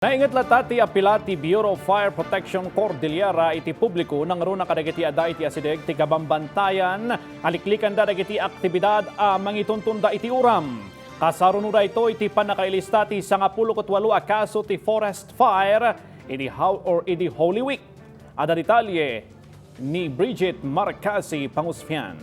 Naingat latati apilati Bureau of Fire Protection Cordillera iti publiko ng runa kadagiti ada iti asideg ti kabambantayan aliklikan da dagiti aktibidad a mangituntunda iti uram. Kasarunura ito iti panakailista ti 18 a kaso ti forest fire idi Holy Week. Ada detalye ni Brigitte Marcasi-Pangosfian.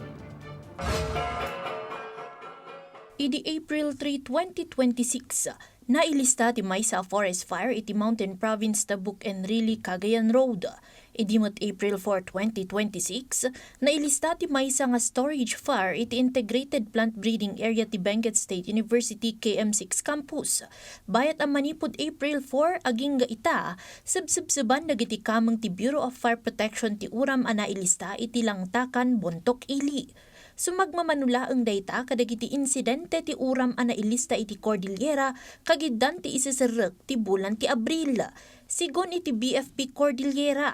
Idi April 3, 2026, nailista ti maysa forest fire iti Mountain Province Tabuk and Rili Cagayan Road. Idi mat April 4, 2026, nailista ti maysa nga storage fire iti Integrated Plant Breeding Area ti Benguet State University KM6 Campus. Bayat ang manipod April 4 aging ga ita, subsuban dagiti kamang ti Bureau of Fire Protection ti uram a nailista iti Langtakan, Bontok, Ili. Sumagmamanula ang data kadagiti insidente ti uram ana ilista iti Cordillera kagiddan ti isesarek ti bulan ti Abril. Sigon iti BFP Cordillera.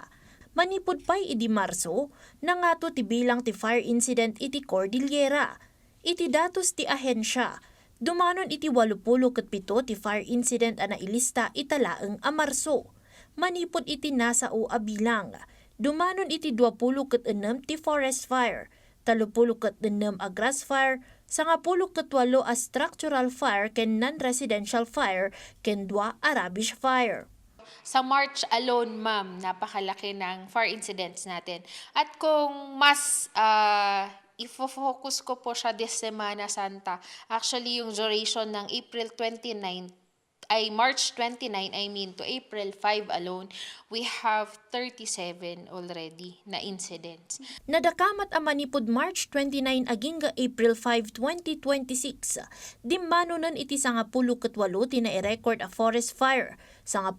Manipod pay iti Marso, nangato ti bilang ti fire incident iti Cordillera. Iti datos ti ahensya, dumanon iti 87 ti fire incident ana ilista italaeng a Marso. Manipod iti nasa o abilang, dumanon iti 26 ti forest fire. 36 a grass fire, 18 a structural fire ken non-residential fire ken 2 a rubbish fire. Sa March alone, ma'am, napakalaki ng fire incidents natin. At kung mas ifo-focus ko po siya this Semana Santa, actually yung duration ng March 29, to April 5 alone, we have 37 already na incidents. Nadakamat ang manipod March 29 aging April 5, 2026. Dimmanunan iti 18 ti na-record a forest fire, 12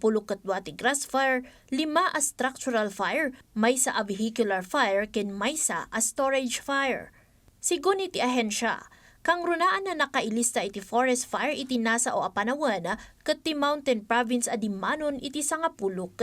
ti grass fire, 5 a structural fire, maysa a vehicular fire, ken maysa a storage fire. Sigun iti ahensya, kang runaan na nakailista iti forest fire iti nasa o apanawan ket ti Mountain Province adimanon iti 13.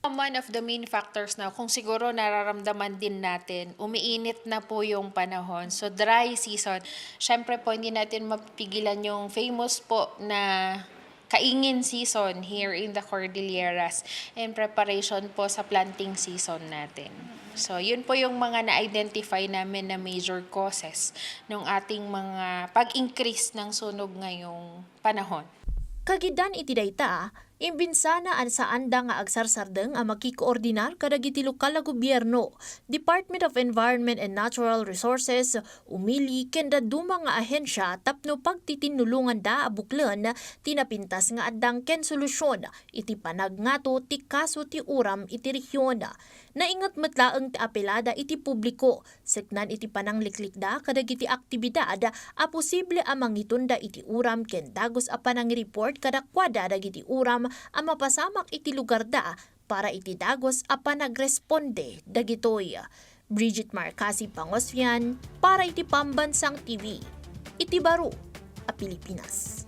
One of the main factors na kung siguro nararamdaman din natin, umiinit na po yung panahon. So dry season, syempre po hindi natin mapigilan yung famous po na kaingin season here in the Cordilleras in preparation po sa planting season natin. So, yun po yung mga na-identify namin na major causes ng ating mga pag-increase ng sunog ngayong panahon. Kagiddan iti dayta, imbinsana sa anda nga agsarsardeng ang makikoordinar kadagiti lokal na gobyerno, Department of Environment and Natural Resources, umili kenda duma nga ahensya tapno pagtitinulungan da abuklen tinapintas nga addang ken solusyon iti panagnato ti kaso ti uram iti rehiyon. Naingat matlaeng ti apelada iti publiko, seknan iti panangliklik da kadagiti aktibidad a posible a mangitunda iti uram ken dagos a panangreport kadakwada dagiti uram a mapasamak iti lugar da para iti dagos a panagresponde dagitoy. Brigitte Marcasi-Pangosfian para iti Pambansang TV. Iti Baro, a Pilipinas.